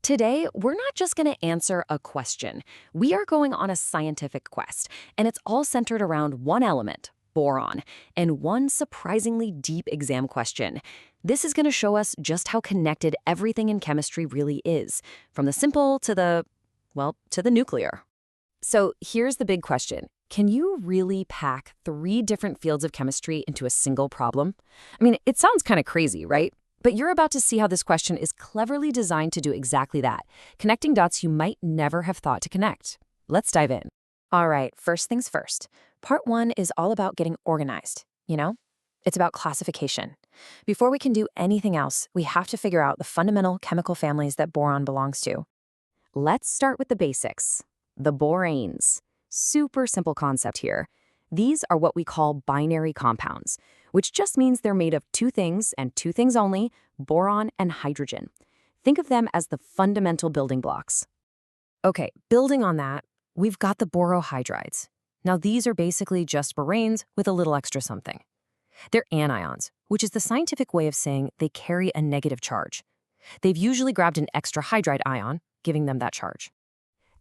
Today, we're not just going to answer a question. We are going on a scientific quest, and it's all centered around one element, boron, and one surprisingly deep exam question. This is going to show us just how connected everything in chemistry really is, from the simple to the nuclear. So here's the big question. Can you really pack 3 different fields of chemistry into a single problem? I mean, it sounds kind of crazy, right? But you're about to see how this question is cleverly designed to do exactly that, connecting dots you might never have thought to connect. Let's dive in. All right, first things first. Part 1 is all about getting organized, It's about classification. Before we can do anything else, we have to figure out the fundamental chemical families that boron belongs to. Let's start with the basics. The boranes. Super simple concept here. These are what we call binary compounds, which just means they're made of 2 things and 2 things only, boron and hydrogen. Think of them as the fundamental building blocks. Okay, building on that, we've got the borohydrides. Now these are basically just boranes with a little extra something. They're anions, which is the scientific way of saying they carry a negative charge. They've usually grabbed an extra hydride ion, giving them that charge.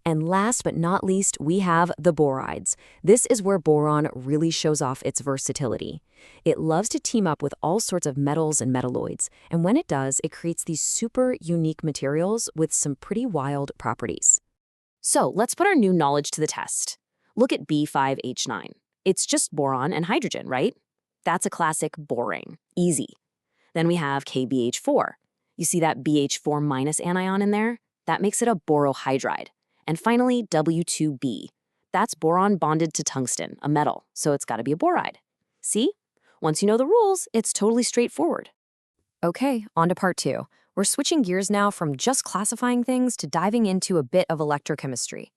And last but not least, we have the borides. This is where boron really shows off its versatility. It loves to team up with all sorts of metals and metalloids, and when it does, it creates these super unique materials with some pretty wild properties. So let's put our new knowledge to the test. Look at B5H9. It's just boron and hydrogen, right? That's a classic boring. Easy. Then we have KBH4. You see that BH4 minus anion in there? That makes it a borohydride. And finally, W2B. That's boron bonded to tungsten, a metal, so it's got to be a boride. See? Once you know the rules, it's totally straightforward. Okay, on to part 2. We're switching gears now from just classifying things to diving into a bit of electrochemistry.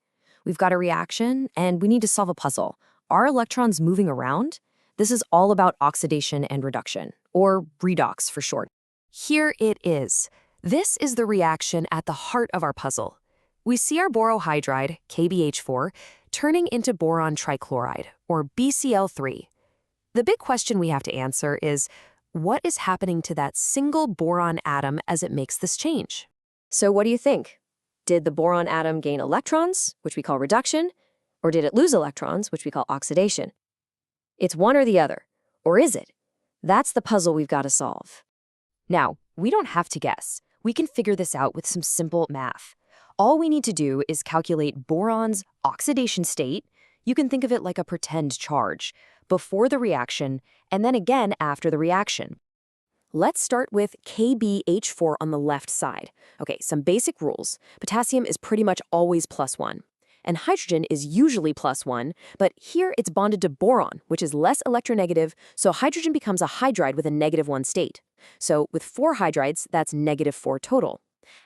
We've got a reaction, and we need to solve a puzzle. Are electrons moving around? This is all about oxidation and reduction, or redox for short. Here it is. This is the reaction at the heart of our puzzle. We see our borohydride, KBH4, turning into boron trichloride, or BCl3. The big question we have to answer is, what is happening to that single boron atom as it makes this change? So what do you think? Did the boron atom gain electrons, which we call reduction, or did it lose electrons, which we call oxidation? It's one or the other, or is it? That's the puzzle we've got to solve. Now, we don't have to guess. We can figure this out with some simple math. All we need to do is calculate boron's oxidation state, you can think of it like a pretend charge, before the reaction, and then again after the reaction. Let's start with KBH4 on the left side. Okay, some basic rules. Potassium is pretty much always +1, and hydrogen is usually +1, but here it's bonded to boron, which is less electronegative, so hydrogen becomes a hydride with a -1 state. So with 4 hydrides, that's -4 total.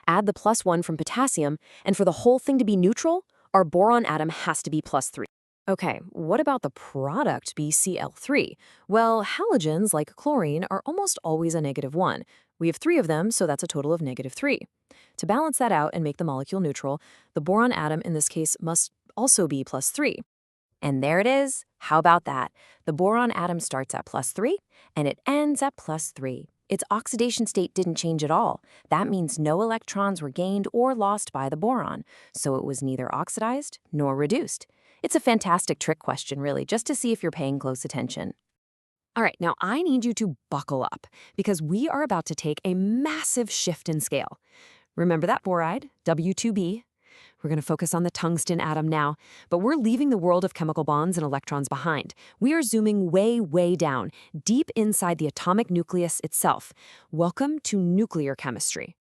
Add the +1 from potassium, and for the whole thing to be neutral, our boron atom has to be +3. Okay, what about the product BCl3? Well, halogens, like chlorine, are almost always a -1. We have 3 of them, so that's a total of -3. To balance that out and make the molecule neutral, the boron atom in this case must also be +3. And there it is. How about that? The boron atom starts at +3, and it ends at +3. Its oxidation state didn't change at all. That means no electrons were gained or lost by the boron, so it was neither oxidized nor reduced. It's a fantastic trick question, really, just to see if you're paying close attention. All right, now I need you to buckle up, because we are about to take a massive shift in scale. Remember that boride, W2B? We're going to focus on the tungsten atom now, but we're leaving the world of chemical bonds and electrons behind. We are zooming way, way down, deep inside the atomic nucleus itself. Welcome to nuclear chemistry.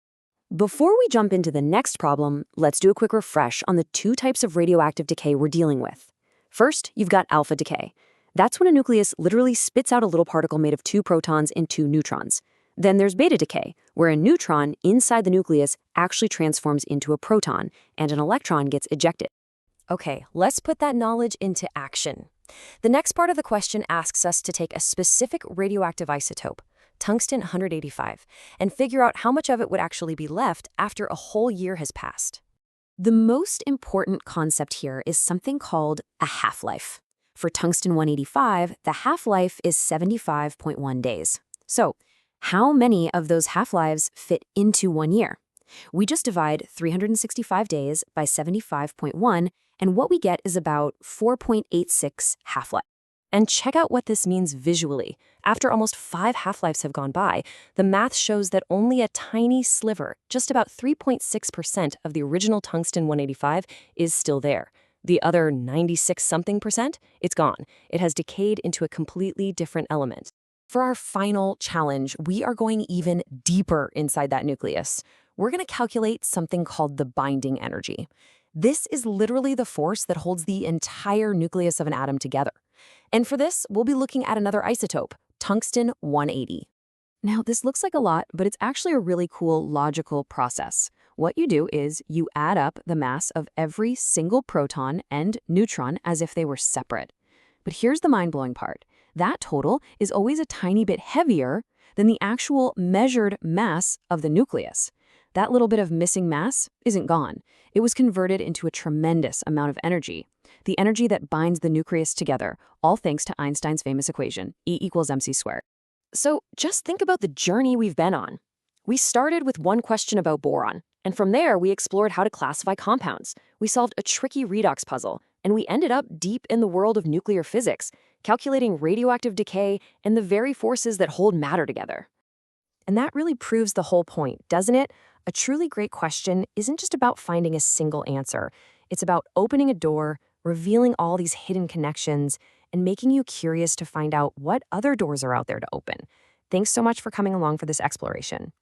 Before we jump into the next problem, let's do a quick refresh on the 2 types of radioactive decay we're dealing with. First, you've got alpha decay. That's when a nucleus literally spits out a little particle made of 2 protons and 2 neutrons. Then there's beta decay, where a neutron inside the nucleus actually transforms into a proton, and an electron gets ejected. Okay, let's put that knowledge into action. The next part of the question asks us to take a specific radioactive isotope, tungsten 185, and figure out how much of it would actually be left after a whole year has passed. The most important concept here is something called a half-life. For tungsten 185, the half-life is 75.1 days. So, how many of those half-lives fit into 1 year? We just divide 365 days by 75.1, and what we get is about 4.86 half-life. And check out what this means visually. After almost 5 half-lives have gone by, the math shows that only a tiny sliver, just about 3.6% of the original tungsten 185, is still there. The other 96-something%, it's gone. It has decayed into a completely different element. For our final challenge, we are going even deeper inside that nucleus. We're going to calculate something called the binding energy. This is literally the force that holds the entire nucleus of an atom together. And for this, we'll be looking at another isotope, tungsten 180. Now, this looks like a lot, but it's actually a really cool logical process. What you do is you add up the mass of every single proton and neutron as if they were separate. But here's the mind-blowing part. That total is always a tiny bit heavier than the actual measured mass of the nucleus. That little bit of missing mass isn't gone. It was converted into a tremendous amount of energy. The energy that binds the nucleus together, all thanks to Einstein's famous equation, E equals mc squared. So just think about the journey we've been on. We started with one question about boron, and from there we explored how to classify compounds. We solved a tricky redox puzzle, and we ended up deep in the world of nuclear physics, calculating radioactive decay and the very forces that hold matter together. And that really proves the whole point, doesn't it? A truly great question isn't just about finding a single answer. It's about opening a door, revealing all these hidden connections, and making you curious to find out what other doors are out there to open. Thanks so much for coming along for this exploration.